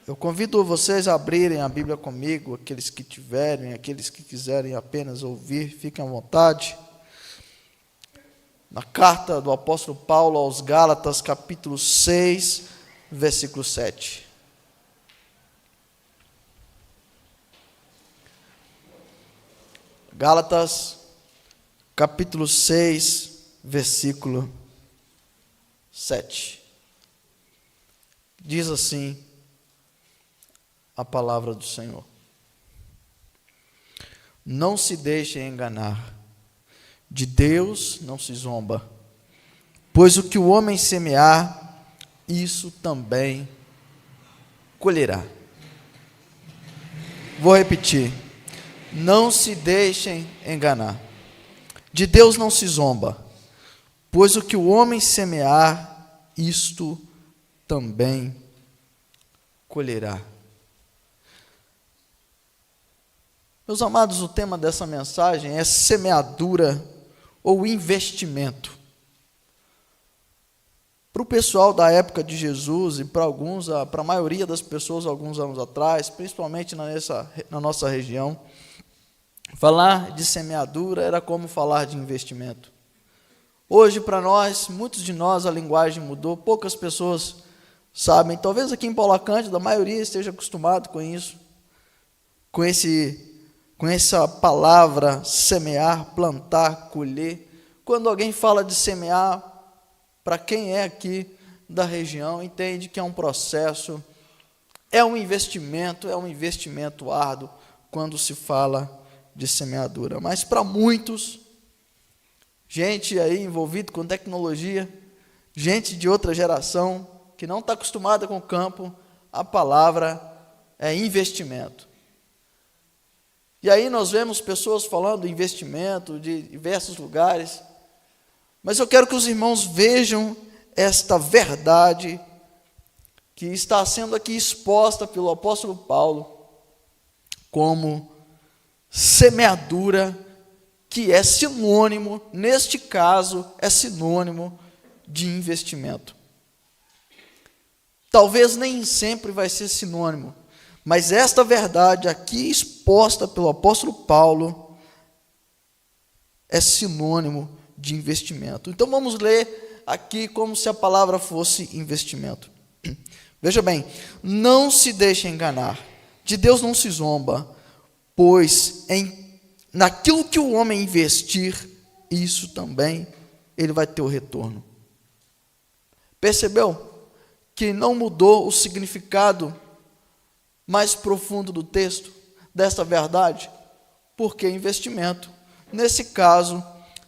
Eu convido vocês a abrirem a Bíblia comigo, aqueles que tiverem, aqueles que quiserem apenas ouvir, fiquem à vontade. Na carta do apóstolo Paulo aos Gálatas, capítulo 6, versículo 7. Gálatas, capítulo 6, versículo 7. Diz assim a palavra do Senhor: não se deixem enganar, de Deus não se zomba, pois o que o homem semear, isso também colherá. Vou repetir: não se deixem enganar, de Deus não se zomba, pois o que o homem semear, isto também colherá. Meus amados, o tema dessa mensagem é semeadura ou investimento. Para o pessoal da época de Jesus e para alguns, para a maioria das pessoas alguns anos atrás, principalmente na nossa região, falar de semeadura era como falar de investimento. Hoje, para nós, muitos de nós, a linguagem mudou, poucas pessoas sabem. Talvez aqui em Paula Cândida, a maioria esteja acostumado com isso, com essa palavra semear, plantar, colher. Quando alguém fala de semear, para quem é aqui da região, entende que é um processo, é um investimento árduo quando se fala de semeadura. Mas para muitos, gente aí envolvida com tecnologia, gente de outra geração, que não está acostumada com o campo, a palavra é investimento. E aí nós vemos pessoas falando de investimento de diversos lugares, mas eu quero que os irmãos vejam esta verdade que está sendo aqui exposta pelo apóstolo Paulo como semeadura, que é sinônimo, neste caso, é sinônimo de investimento. Talvez nem sempre vai ser sinônimo, mas esta verdade aqui exposta pelo apóstolo Paulo é sinônimo de investimento. Então vamos ler aqui como se a palavra fosse investimento. Veja bem, não se deixe enganar, de Deus não se zomba, pois naquilo que o homem investir, isso também ele vai ter o retorno. Percebeu que não mudou o significado mais profundo do texto, desta verdade? Porque investimento, nesse caso,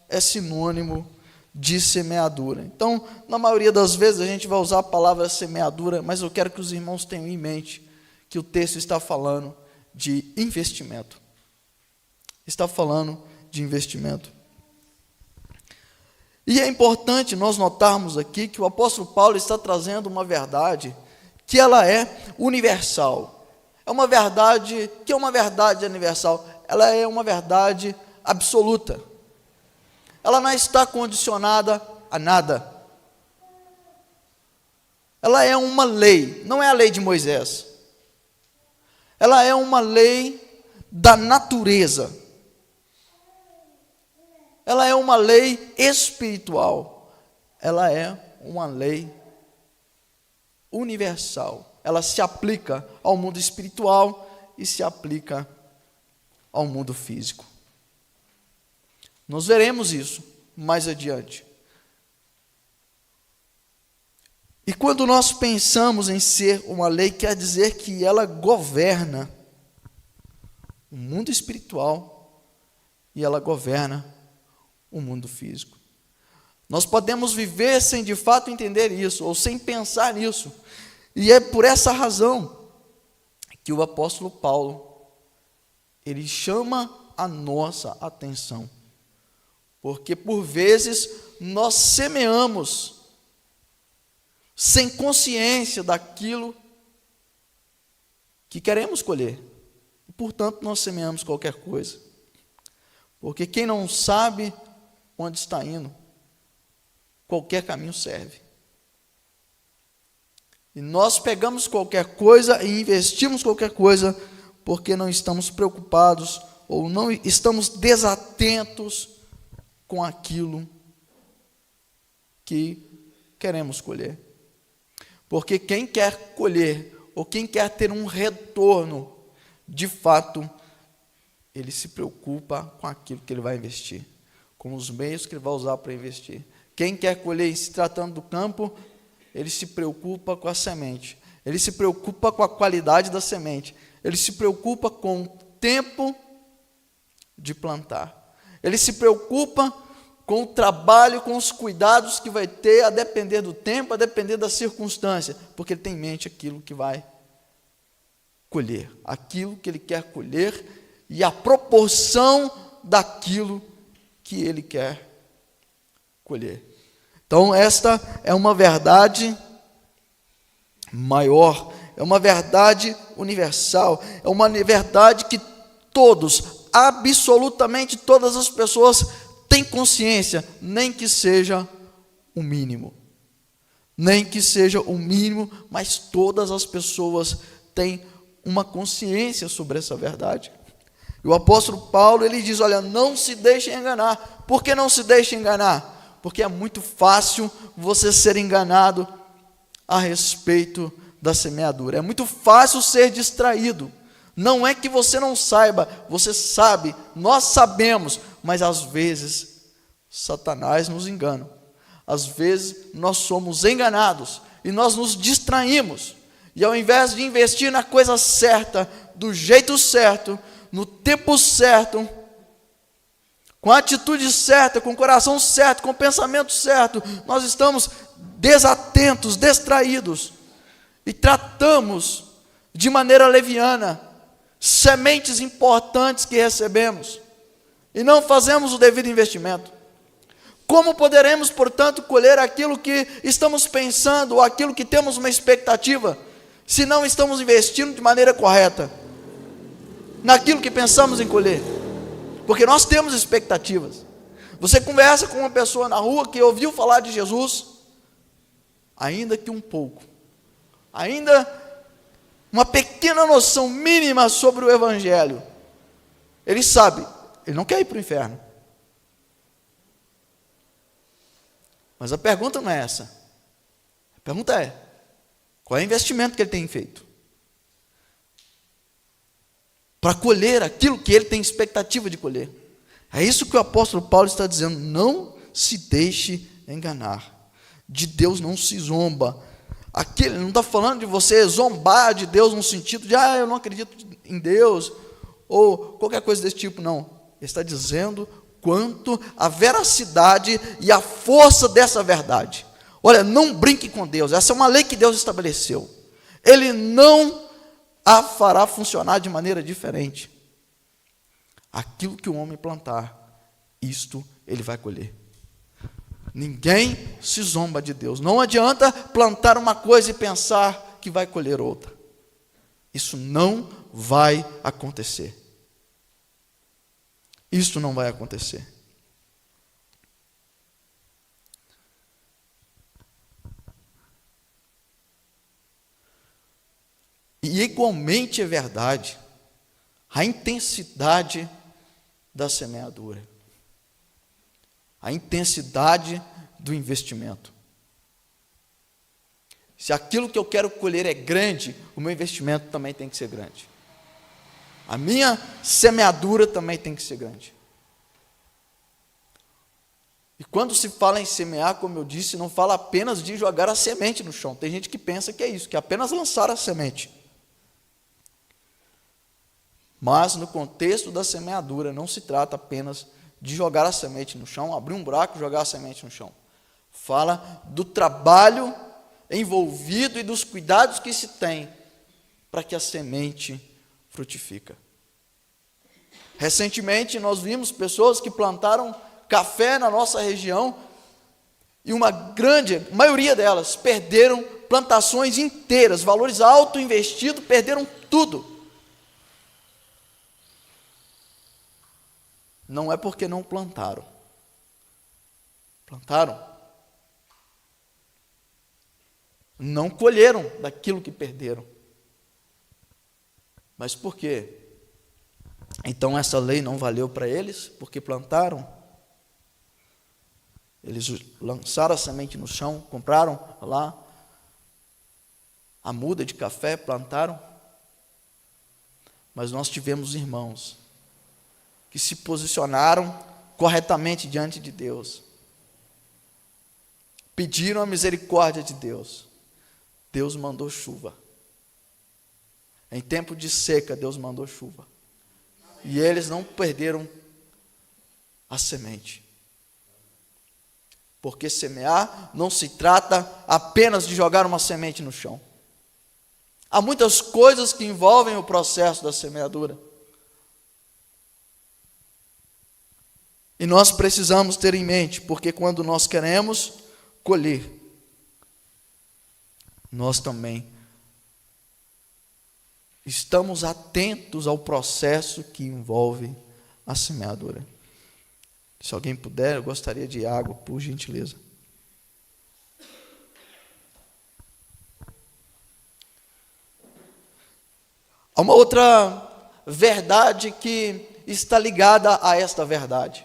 é sinônimo de semeadura. Então, na maioria das vezes, a gente vai usar a palavra semeadura, mas eu quero que os irmãos tenham em mente que o texto está falando de investimento. Está falando de investimento. E é importante nós notarmos aqui que o apóstolo Paulo está trazendo uma verdade que ela é universal. É uma verdade que é uma verdade universal. Ela é uma verdade absoluta. Ela não está condicionada a nada. Ela é uma lei, não é a lei de Moisés. Ela é uma lei da natureza. Ela é uma lei espiritual. Ela é uma lei universal. Ela se aplica ao mundo espiritual e se aplica ao mundo físico. Nós veremos isso mais adiante. E quando nós pensamos em ser uma lei, quer dizer que ela governa o mundo espiritual e ela governa o mundo físico. Nós podemos viver sem de fato entender isso, ou sem pensar nisso. E é por essa razão que o apóstolo Paulo, ele chama a nossa atenção. Porque por vezes nós semeamos sem consciência daquilo que queremos colher. E, portanto, nós semeamos qualquer coisa. Porque quem não sabe onde está indo, qualquer caminho serve. E nós pegamos qualquer coisa e investimos qualquer coisa porque não estamos preocupados ou não estamos desatentos com aquilo que queremos colher. Porque quem quer colher, ou quem quer ter um retorno, de fato, ele se preocupa com aquilo que ele vai investir, com os meios que ele vai usar para investir. Quem quer colher, se tratando do campo, ele se preocupa com a semente, ele se preocupa com a qualidade da semente, ele se preocupa com o tempo de plantar, ele se preocupa com o trabalho, com os cuidados que vai ter, a depender do tempo, a depender da circunstância, porque ele tem em mente aquilo que vai colher, aquilo que ele quer colher e a proporção daquilo que ele quer colher. Então, esta é uma verdade maior, é uma verdade universal, é uma verdade que todos, absolutamente todas as pessoas têm consciência, nem que seja o mínimo. Nem que seja o mínimo, mas todas as pessoas têm uma consciência sobre essa verdade. E o apóstolo Paulo, ele diz, olha, não se deixe enganar. Por que não se deixe enganar? Porque é muito fácil você ser enganado a respeito da semeadura. É muito fácil ser distraído. Não é que você não saiba, você sabe, nós sabemos, mas às vezes Satanás nos engana. Às vezes nós somos enganados e nós nos distraímos. E ao invés de investir na coisa certa, do jeito certo, no tempo certo, com a atitude certa, com o coração certo, com o pensamento certo, nós estamos desatentos, distraídos e tratamos de maneira leviana sementes importantes que recebemos e não fazemos o devido investimento. Como poderemos, portanto, colher aquilo que estamos pensando ou aquilo que temos uma expectativa, se não estamos investindo de maneira correta naquilo que pensamos em colher? Porque nós temos expectativas. Você conversa com uma pessoa na rua que ouviu falar de Jesus, ainda que um pouco, ainda uma pequena noção mínima sobre o Evangelho, ele sabe, ele não quer ir para o inferno. Mas a pergunta não é essa. A pergunta é, qual é o investimento que ele tem feito para colher aquilo que ele tem expectativa de colher? É isso que o apóstolo Paulo está dizendo. Não se deixe enganar. De Deus não se zomba. Aqui ele não está falando de você zombar de Deus no sentido de, eu não acredito em Deus, ou qualquer coisa desse tipo, não. Ele está dizendo quanto a veracidade e a força dessa verdade. Olha, não brinque com Deus, essa é uma lei que Deus estabeleceu. Ele não a fará funcionar de maneira diferente. Aquilo que o homem plantar, isto ele vai colher. Ninguém se zomba de Deus. Não adianta plantar uma coisa e pensar que vai colher outra. Isso não vai acontecer. Isso não vai acontecer. E igualmente é verdade a intensidade da semeadura, a intensidade do investimento. Se aquilo que eu quero colher é grande, o meu investimento também tem que ser grande. A minha semeadura também tem que ser grande. E quando se fala em semear, como eu disse, não fala apenas de jogar a semente no chão. Tem gente que pensa que é isso, que é apenas lançar a semente. Mas no contexto da semeadura, não se trata apenas de jogar a semente no chão, abrir um buraco e jogar a semente no chão. Fala do trabalho envolvido e dos cuidados que se tem para que a semente frutifica. Recentemente nós vimos pessoas que plantaram café na nossa região e uma grande maioria delas perderam plantações inteiras, valores alto investido, perderam tudo. Não é porque não plantaram. Plantaram. não colheram daquilo que perderam. Mas por quê? Então essa lei não valeu para eles, porque plantaram. Eles lançaram a semente no chão, compraram lá a muda de café, plantaram. Mas nós tivemos irmãos que se posicionaram corretamente diante de Deus, pediram a misericórdia de Deus. Deus mandou chuva. Em tempo de seca, Deus mandou chuva. E eles não perderam a semente. Porque semear não se trata apenas de jogar uma semente no chão. Há muitas coisas que envolvem o processo da semeadura. E nós precisamos ter em mente, porque quando nós queremos colher, nós também estamos atentos ao processo que envolve a semeadura. Se alguém puder, eu gostaria de água, por gentileza. Há uma outra verdade que está ligada a esta verdade.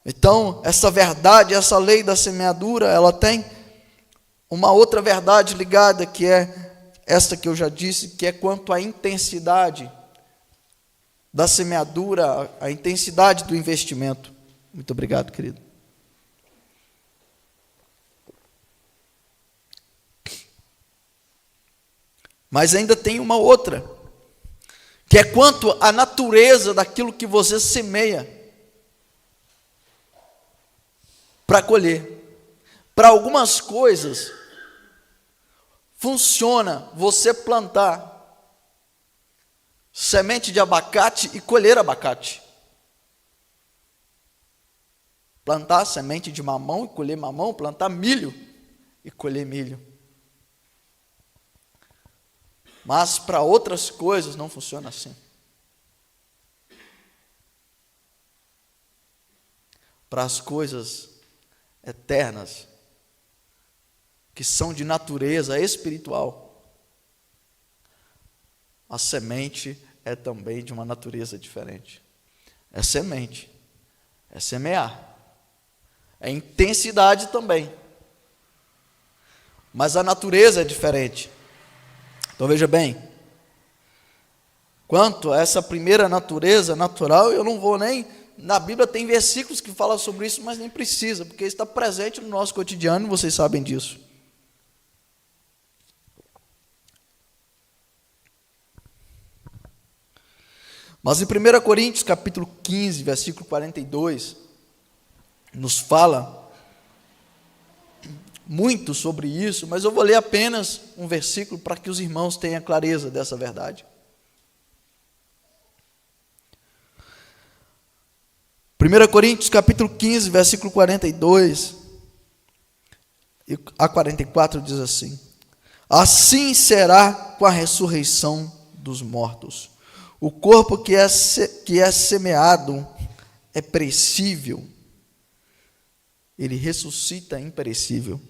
Então, essa verdade, essa lei da semeadura, ela tem uma outra verdade ligada, que é esta que eu já disse, que é quanto à intensidade da semeadura, a intensidade do investimento. Muito obrigado, querido. Mas ainda tem uma outra, que é quanto à natureza daquilo que você semeia para colher. Para algumas coisas, funciona você plantar semente de abacate e colher abacate. Plantar semente de mamão e colher mamão, plantar milho e colher milho. Mas para outras coisas não funciona assim. Para as coisas eternas, que são de natureza espiritual, a semente é também de uma natureza diferente. É semente, é semear, é intensidade também, mas a natureza é diferente. Então veja bem, quanto a essa primeira natureza natural, eu não vou nem, na Bíblia tem versículos que falam sobre isso, mas nem precisa, porque está presente no nosso cotidiano e vocês sabem disso. Mas em 1 Coríntios capítulo 15, versículo 42, nos fala muito sobre isso, mas eu vou ler apenas um versículo para que os irmãos tenham clareza dessa verdade. 1 Coríntios capítulo 15, versículo 42 a 44 diz assim: assim será com a ressurreição dos mortos. O corpo que é semeado é perecível, ele ressuscita imperecível.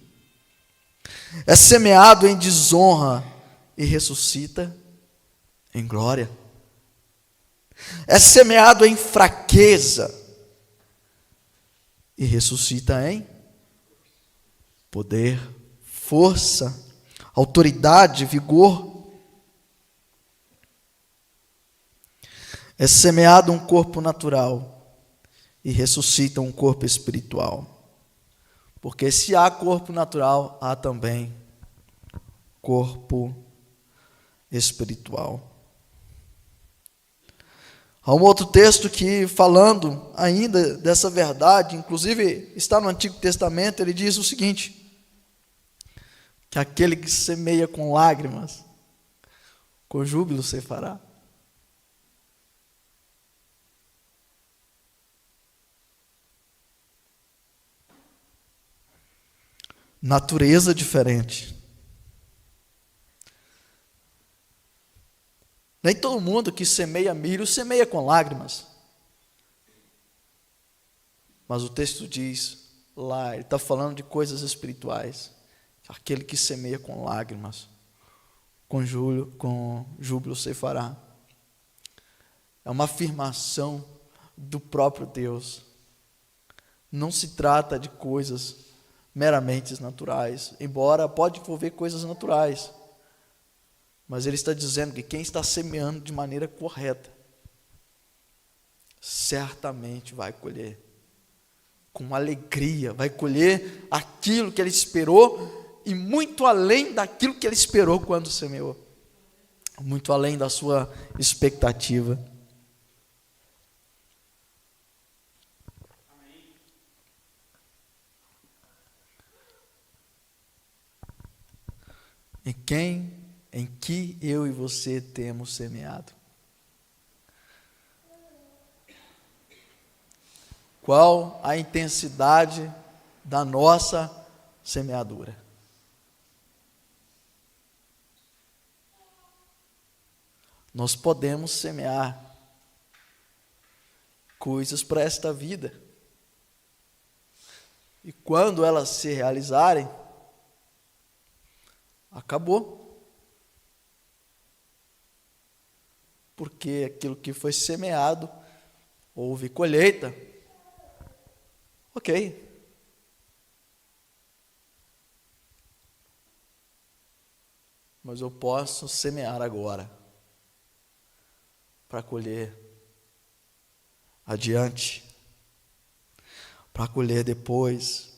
É semeado em desonra e ressuscita em glória. É semeado em fraqueza e ressuscita em poder, força, autoridade, vigor. É semeado um corpo natural e ressuscita um corpo espiritual. Porque se há corpo natural, há também corpo espiritual. Há um outro texto que, falando ainda dessa verdade, inclusive está no Antigo Testamento, ele diz o seguinte: que aquele que semeia com lágrimas, com júbilo ceifará. Natureza diferente. Nem todo mundo que semeia milho semeia com lágrimas. Mas o texto diz lá, ele está falando de coisas espirituais, Aquele que semeia com lágrimas, com júbilo ceifará. É uma afirmação do próprio Deus. Não se trata de coisas meramente naturais, embora pode envolver coisas naturais. Mas ele está dizendo que quem está semeando de maneira correta, certamente vai colher. Com alegria, vai colher aquilo que ele esperou e muito além daquilo que ele esperou quando semeou. Muito além da sua expectativa. Em que eu e você temos semeado? Qual a intensidade da nossa semeadura? Nós podemos semear coisas para esta vida. E quando elas se realizarem, acabou. Porque aquilo que foi semeado, houve colheita. Ok. Mas eu posso semear agora, para colher adiante, para colher depois.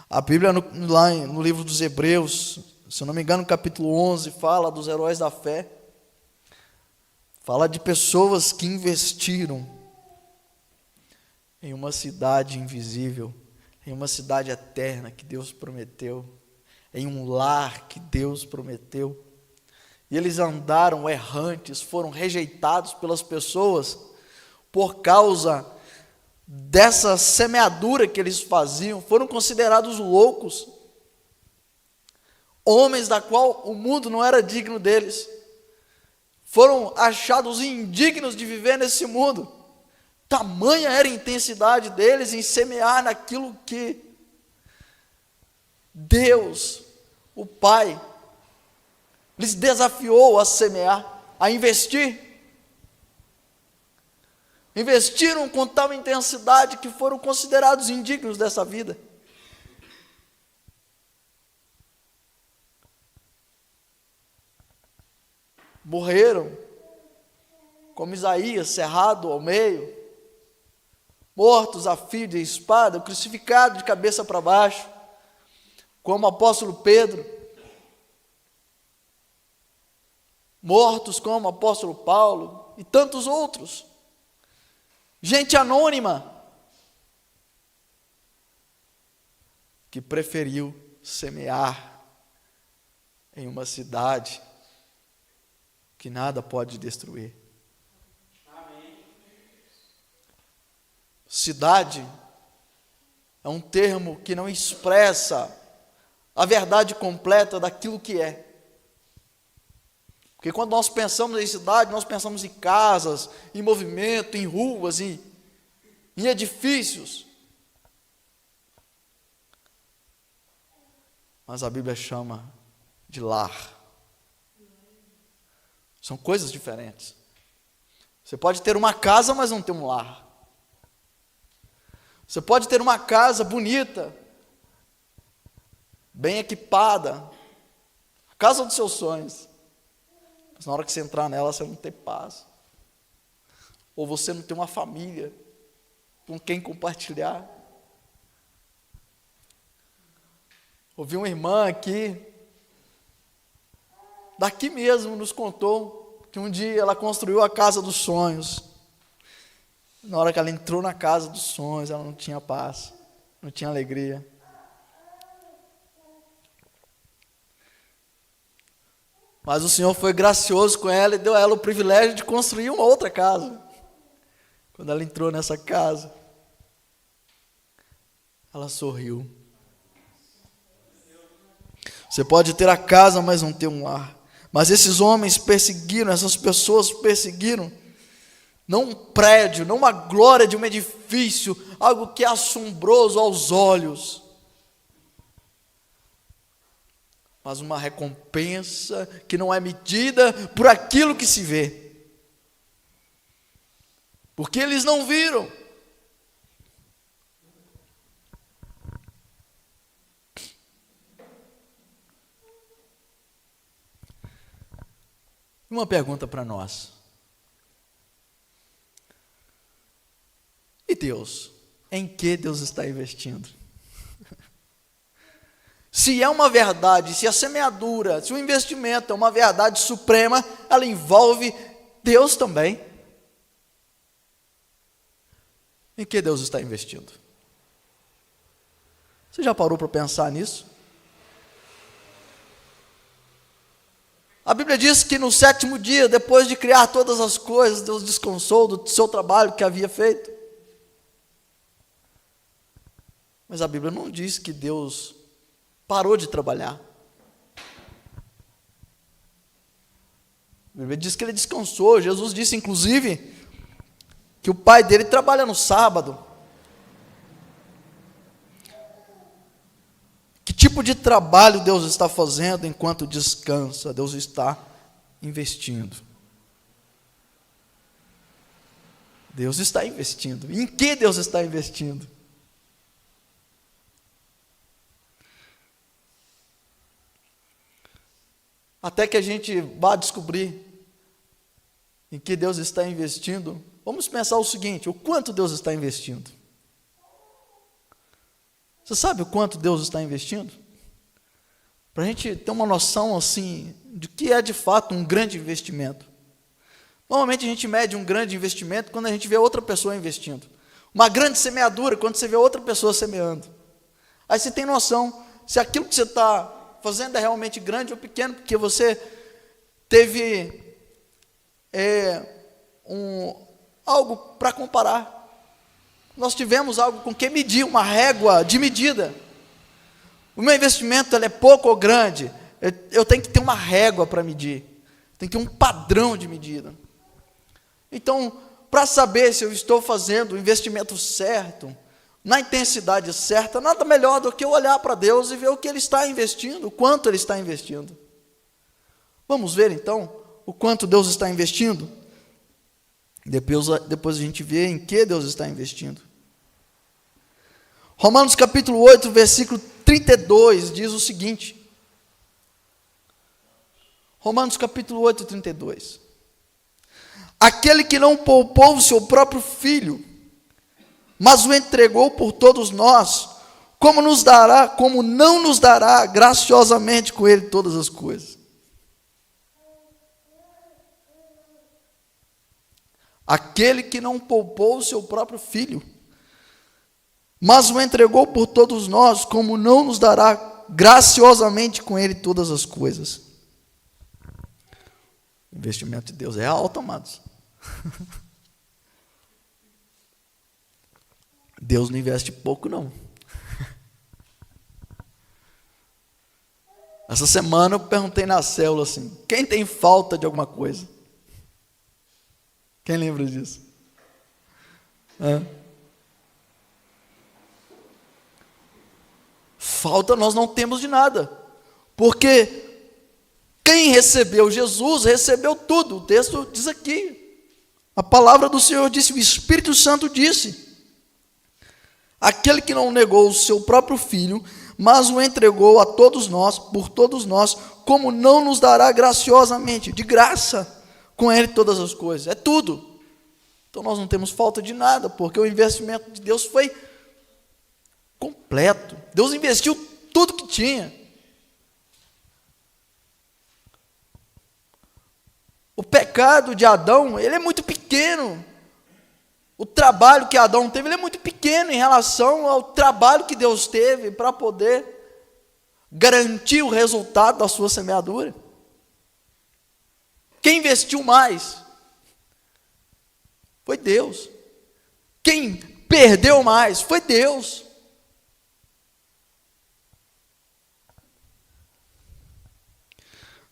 A Bíblia, lá no livro dos Hebreus, se eu não me engano, no capítulo 11, fala dos heróis da fé. Fala de pessoas que investiram em uma cidade invisível, em uma cidade eterna que Deus prometeu, em um lar que Deus prometeu. E eles andaram errantes, foram rejeitados pelas pessoas por causa dessa semeadura que eles faziam, foram considerados loucos, homens da qual o mundo não era digno deles, foram achados indignos de viver nesse mundo. Tamanha era a intensidade deles em semear naquilo que Deus, o Pai, lhes desafiou a semear, a investir. Investiram com tal intensidade que foram considerados indignos dessa vida. Morreram, como Isaías, cerrado ao meio, mortos a fio de espada, crucificado de cabeça para baixo, como o apóstolo Pedro, mortos como o apóstolo Paulo e tantos outros. Gente anônima que preferiu semear em uma cidade que nada pode destruir. Amém. Cidade é um termo que não expressa a verdade completa daquilo que é. Porque quando nós pensamos em cidade, nós pensamos em casas, em movimento, em ruas, em edifícios. Mas a Bíblia chama de lar. São coisas diferentes. Você pode ter uma casa, mas não ter um lar. Você pode ter uma casa bonita, bem equipada, a casa dos seus sonhos. Mas na hora que você entrar nela, você não tem paz. Ou você não tem uma família com quem compartilhar. Ouvi uma irmã aqui, daqui mesmo, nos contou que um dia ela construiu a casa dos sonhos. Na hora que ela entrou na casa dos sonhos, ela não tinha paz, não tinha alegria. Mas o Senhor foi gracioso com ela e deu a ela o privilégio de construir uma outra casa. Quando ela entrou nessa casa, ela sorriu. Você pode ter a casa, mas não ter um lar. Mas esses homens perseguiram, essas pessoas perseguiram, não um prédio, não uma glória de um edifício, algo que é assombroso aos olhos, mas uma recompensa que não é medida por aquilo que se vê. Porque eles não viram. Uma pergunta para nós. E Deus? Em que Deus está investindo? Se é uma verdade, se a semeadura, se o investimento é uma verdade suprema, ela envolve Deus também. Em que Deus está investindo? Você já parou para pensar nisso? A Bíblia diz que no 7º dia, depois de criar todas as coisas, Deus descansou do seu trabalho que havia feito. Mas a Bíblia não diz que Deus parou de trabalhar. A Bíblia diz que ele descansou. Jesus disse, inclusive, que o pai dele trabalha no sábado. Que tipo de trabalho Deus está fazendo enquanto descansa? Deus está investindo. Deus está investindo. Em que Deus está investindo? Até que a gente vá descobrir em que Deus está investindo, vamos pensar o seguinte: o quanto Deus está investindo? Você sabe o quanto Deus está investindo? Para a gente ter uma noção assim, de que é de fato um grande investimento. Normalmente a gente mede um grande investimento quando a gente vê outra pessoa investindo. Uma grande semeadura quando você vê outra pessoa semeando. Aí você tem noção se aquilo que você está fazendo é realmente grande ou pequeno, porque você teve algo para comparar. Nós tivemos algo com que medir, uma régua de medida. O meu investimento ele é pouco ou grande, eu tenho que ter uma régua para medir, tem que ter um padrão de medida. Então, para saber se eu estou fazendo o investimento certo, na intensidade certa, nada melhor do que eu olhar para Deus e ver o que Ele está investindo, o quanto Ele está investindo. Vamos ver então o quanto Deus está investindo? Depois a gente vê em que Deus está investindo. Romanos capítulo 8, versículo 32, diz o seguinte. Romanos capítulo 8, 32. Aquele que não poupou o seu próprio filho, mas o entregou por todos nós, como não nos dará graciosamente com ele todas as coisas? Aquele que não poupou o seu próprio filho, mas o entregou por todos nós, como não nos dará graciosamente com ele todas as coisas? O investimento de Deus é alto, amados. Deus não investe pouco, não. Essa semana eu perguntei na célula assim: quem tem falta de alguma coisa? Quem lembra disso? Falta nós não temos de nada, porque quem recebeu Jesus recebeu tudo. O texto diz aqui, a palavra do Senhor disse, o Espírito Santo disse: aquele que não negou o seu próprio filho, mas o entregou a todos nós, por todos nós, como não nos dará graciosamente, de graça, com ele todas as coisas? É tudo. Então nós não temos falta de nada, porque o investimento de Deus foi completo. Deus investiu tudo que tinha. O pecado de Adão, ele é muito pequeno. O trabalho que Adão teve, ele é muito pequeno em relação ao trabalho que Deus teve para poder garantir o resultado da sua semeadura. Quem investiu mais foi Deus. Quem perdeu mais foi Deus.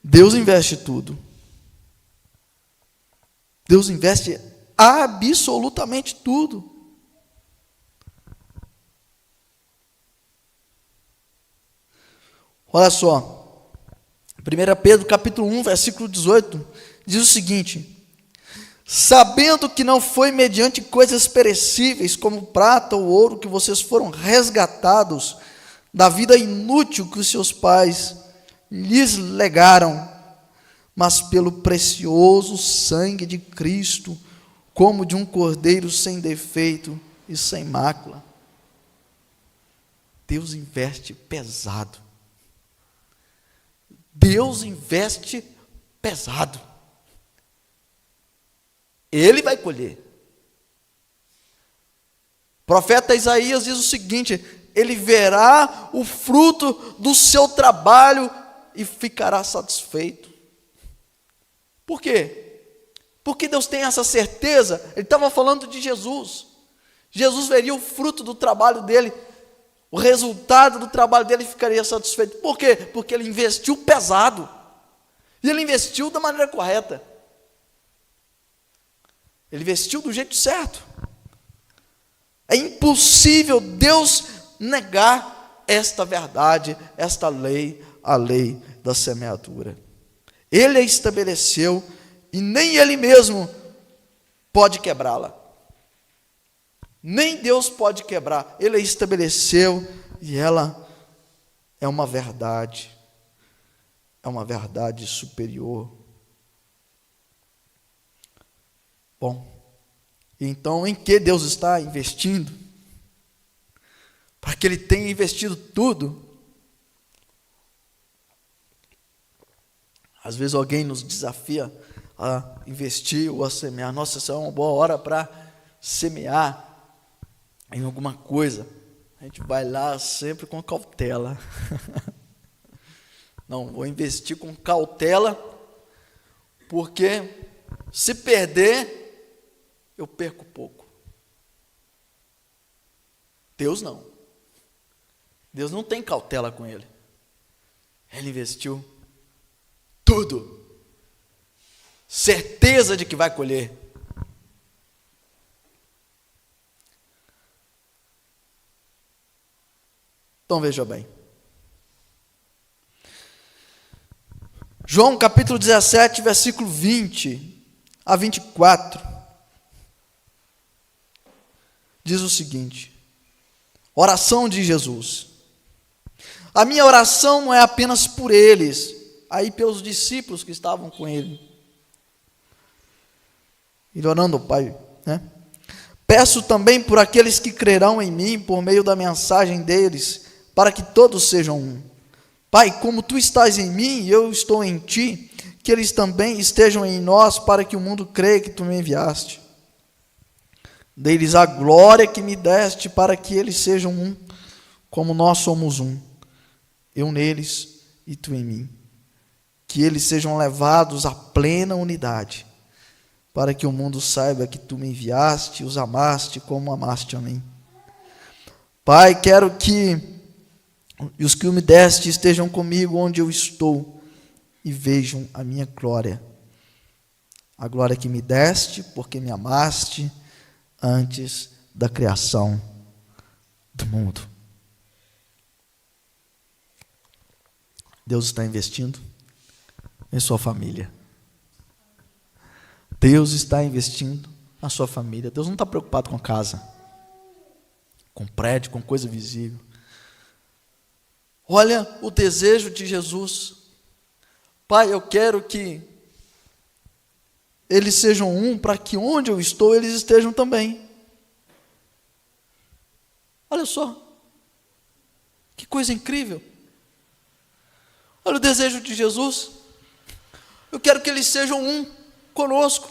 Deus investe tudo. Deus investe absolutamente tudo. Olha só, 1 Pedro capítulo 1, versículo 18, diz o seguinte: sabendo que não foi mediante coisas perecíveis, como prata ou ouro, que vocês foram resgatados da vida inútil que os seus pais lhes legaram, mas pelo precioso sangue de Cristo, como de um cordeiro sem defeito e sem mácula. Deus investe pesado. Deus investe pesado. Ele vai colher. O profeta Isaías diz o seguinte: ele verá o fruto do seu trabalho e ficará satisfeito. Por quê? Porque Deus tem essa certeza. Ele estava falando de Jesus. Jesus veria o fruto do trabalho dele, o resultado do trabalho dele, ficaria satisfeito. Por quê? Porque ele investiu pesado. E ele investiu da maneira correta. Ele investiu do jeito certo. É impossível Deus negar esta verdade, esta lei, a lei da semeadura. Ele a estabeleceu e nem ele mesmo pode quebrá-la. Nem Deus pode quebrar. Ele a estabeleceu e ela é uma verdade. É uma verdade superior. Bom, então em que Deus está investindo? Para que Ele tenha investido tudo. Às vezes alguém nos desafia a investir ou a semear. Nossa, essa é uma boa hora para semear em alguma coisa. A gente vai lá sempre com cautela. Não, vou investir com cautela, porque se perder, eu perco pouco. Deus não. Deus não tem cautela com ele. Ele investiu tudo. Certeza de que vai colher. Então veja bem. João capítulo 17, versículo 20 a 24. Diz o seguinte: oração de Jesus. A minha oração não é apenas por eles, aí pelos discípulos que estavam com ele. Ele orando ao Pai, né? Peço também por aqueles que crerão em mim por meio da mensagem deles, para que todos sejam um. Pai, como tu estás em mim e eu estou em ti, que eles também estejam em nós, para que o mundo creia que tu me enviaste. Dei-lhes a glória que me deste, para que eles sejam um, como nós somos um. Eu neles e tu em mim. Que eles sejam levados à plena unidade, para que o mundo saiba que tu me enviaste e os amaste como amaste a mim. Pai, quero que os que me deste estejam comigo onde eu estou e vejam a minha glória. A glória que me deste, porque me amaste antes da criação do mundo. Deus está investindo em sua família. Deus está investindo na sua família. Deus não está preocupado com casa, com prédio, com coisa visível. Olha o desejo de Jesus. Pai, eu quero que eles sejam um, para que onde eu estou, eles estejam também. Olha só, que coisa incrível. Olha o desejo de Jesus. Eu quero que eles sejam um conosco.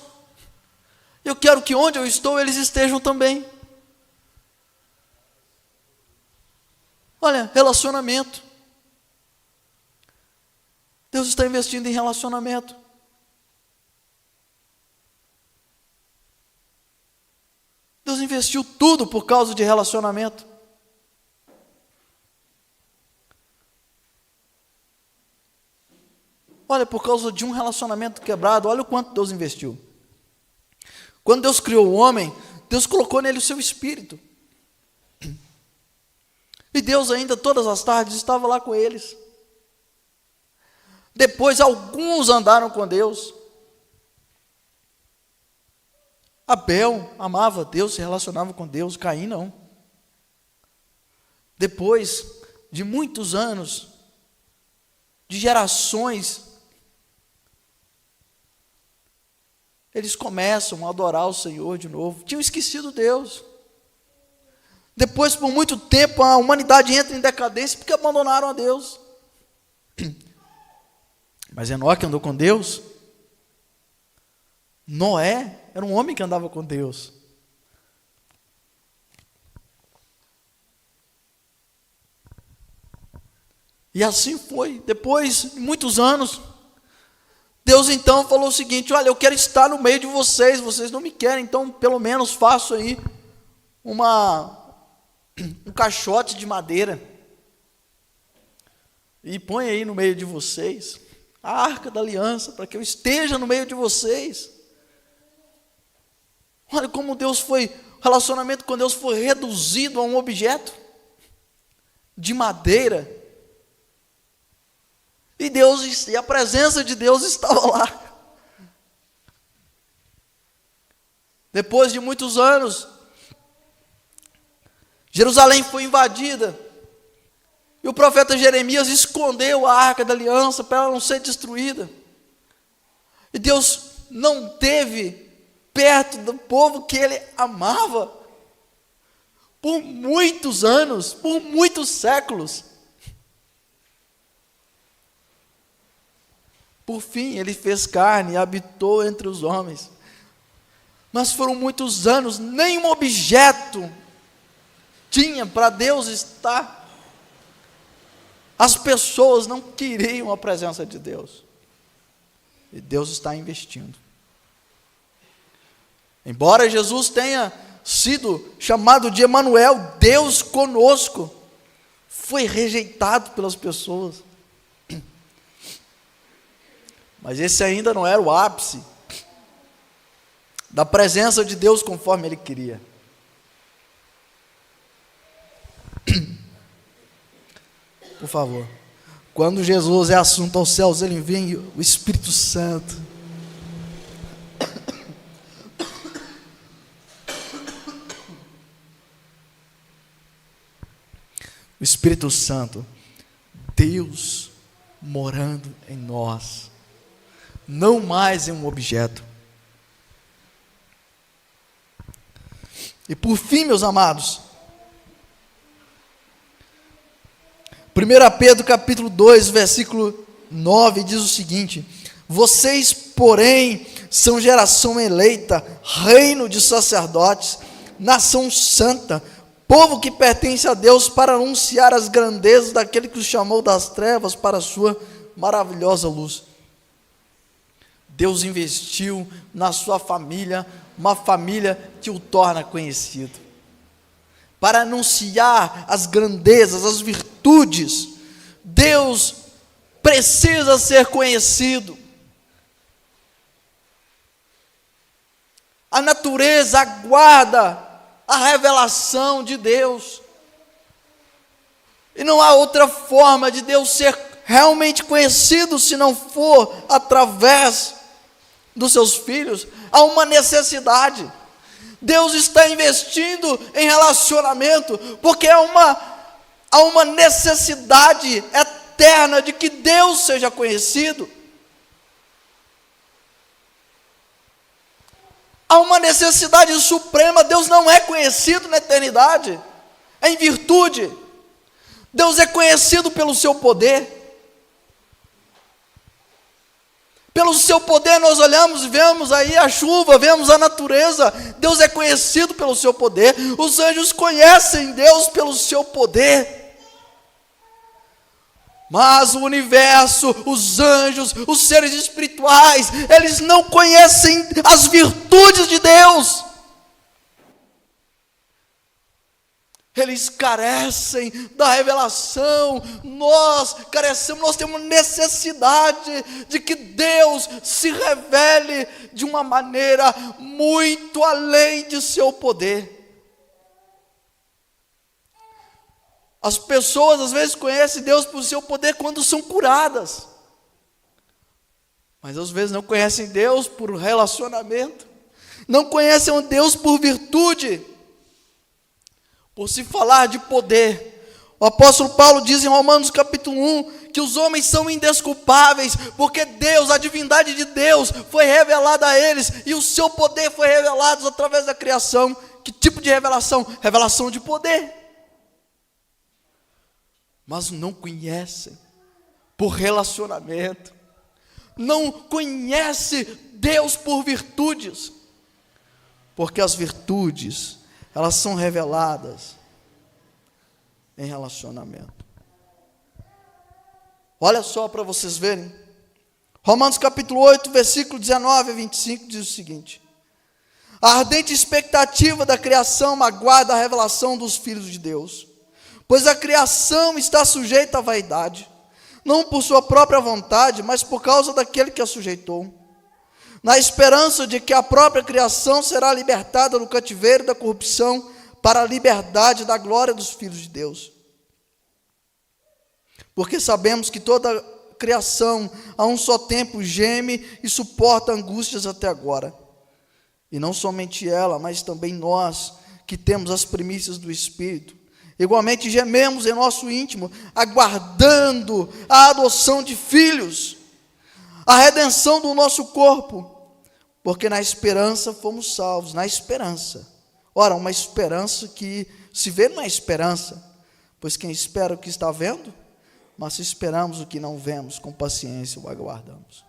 Eu quero que onde eu estou, eles estejam também. Olha, relacionamento. Deus está investindo em relacionamento. Deus investiu tudo por causa de relacionamento. Olha, por causa de um relacionamento quebrado, olha o quanto Deus investiu. Quando Deus criou o homem, Deus colocou nele o seu espírito. E Deus ainda todas as tardes estava lá com eles. Depois alguns andaram com Deus. Abel amava Deus, se relacionava com Deus, Caim não. Depois de muitos anos, de gerações, eles começam a adorar o Senhor de novo. Tinham esquecido Deus. Depois, por muito tempo, a humanidade entra em decadência porque abandonaram a Deus. Mas Enoque andou com Deus. Noé era um homem que andava com Deus. E assim foi. Depois de muitos anos, Deus então falou o seguinte: olha, eu quero estar no meio de vocês, vocês não me querem, então pelo menos faço aí um caixote de madeira e põe aí no meio de vocês a arca da aliança, para que eu esteja no meio de vocês. Olha como o relacionamento com Deus foi reduzido a um objeto de madeira. E a presença de Deus estava lá. Depois de muitos anos, Jerusalém foi invadida. E o profeta Jeremias escondeu a arca da aliança para ela não ser destruída. E Deus não teve perto do povo que ele amava por muitos anos, por muitos séculos. Por fim, ele fez carne e habitou entre os homens. Mas foram muitos anos, nenhum objeto tinha para Deus estar. As pessoas não queriam a presença de Deus. E Deus está investindo. Embora Jesus tenha sido chamado de Emanuel, Deus conosco, foi rejeitado pelas pessoas. Mas esse ainda não era o ápice da presença de Deus conforme Ele queria. Por favor, quando Jesus é assunto aos céus, Ele envia o Espírito Santo. O Espírito Santo, Deus morando em nós, não mais em um objeto. E por fim, meus amados, 1 Pedro capítulo 2, versículo 9, diz o seguinte: vocês, porém, são geração eleita, reino de sacerdotes, nação santa, povo que pertence a Deus, para anunciar as grandezas daquele que os chamou das trevas para a sua maravilhosa luz. Deus investiu na sua família, uma família que o torna conhecido, para anunciar as grandezas, as virtudes. Deus precisa ser conhecido. A natureza aguarda a revelação de Deus. E não há outra forma de Deus ser realmente conhecido se não for através dos seus filhos. Há uma necessidade. Deus está investindo em relacionamento, porque há uma necessidade eterna de que Deus seja conhecido. Há uma necessidade suprema. Deus não é conhecido na eternidade, é em virtude. Deus é conhecido pelo seu poder. Pelo seu poder nós olhamos e vemos aí a chuva, vemos a natureza. Deus é conhecido pelo seu poder. Os anjos conhecem Deus pelo seu poder. Mas o universo, os anjos, os seres espirituais, eles não conhecem as virtudes de Deus. Eles carecem da revelação. Nós carecemos, nós temos necessidade de que Deus se revele de uma maneira muito além de seu poder. As pessoas às vezes conhecem Deus por seu poder quando são curadas. Mas às vezes não conhecem Deus por relacionamento, não conhecem o Deus por virtude, por se falar de poder. O apóstolo Paulo diz em Romanos capítulo 1, que os homens são indesculpáveis, porque Deus, a divindade de Deus, foi revelada a eles, e o seu poder foi revelado através da criação. Que tipo de revelação? Revelação de poder. Mas não conhecem por relacionamento, não conhece Deus por virtudes, porque as virtudes, elas são reveladas em relacionamento. Olha só para vocês verem, Romanos capítulo 8, versículo 19 a 25, diz o seguinte: a ardente expectativa da criação aguarda a revelação dos filhos de Deus, pois a criação está sujeita à vaidade, não por sua própria vontade, mas por causa daquele que a sujeitou, na esperança de que a própria criação será libertada do cativeiro da corrupção para a liberdade da glória dos filhos de Deus. Porque sabemos que toda a criação a um só tempo geme e suporta angústias até agora. E não somente ela, mas também nós, que temos as primícias do Espírito, igualmente gememos em nosso íntimo, aguardando a adoção de filhos, a redenção do nosso corpo, porque na esperança fomos salvos, na esperança. Ora, uma esperança que se vê não é esperança, pois quem espera o que está vendo, mas se esperamos o que não vemos, com paciência o aguardamos.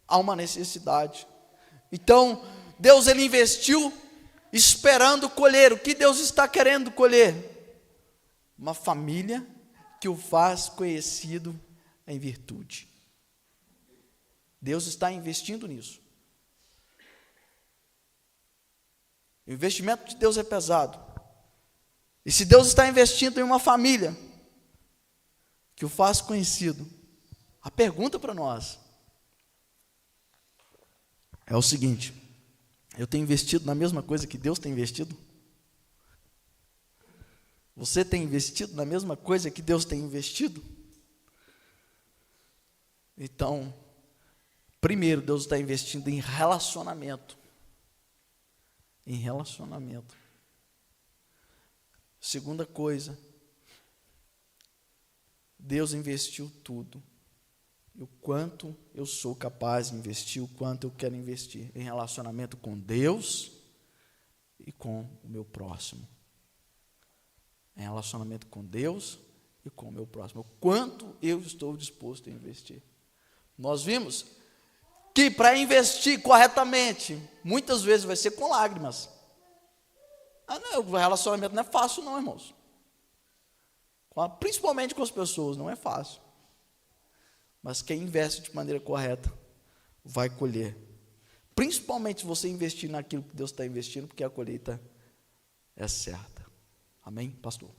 Há uma necessidade. Então, Deus ele investiu esperando colher. O que Deus está querendo colher? Uma família que o faz conhecido em virtude. Deus está investindo nisso. O investimento de Deus é pesado. E se Deus está investindo em uma família que o faz conhecido, a pergunta para nós é o seguinte: eu tenho investido na mesma coisa que Deus tem investido? Você tem investido na mesma coisa que Deus tem investido? Então, primeiro, Deus está investindo em relacionamento. Em relacionamento. Segunda coisa, Deus investiu tudo. E o quanto eu sou capaz de investir, o quanto eu quero investir em relacionamento com Deus e com o meu próximo. Em relacionamento com Deus e com o meu próximo. O quanto eu estou disposto a investir. Nós vimos que para investir corretamente, muitas vezes vai ser com lágrimas. Não, o relacionamento não é fácil não, irmãos. Principalmente com as pessoas, não é fácil. Mas quem investe de maneira correta vai colher. Principalmente se você investir naquilo que Deus está investindo, porque a colheita é certa. Amém, pastor?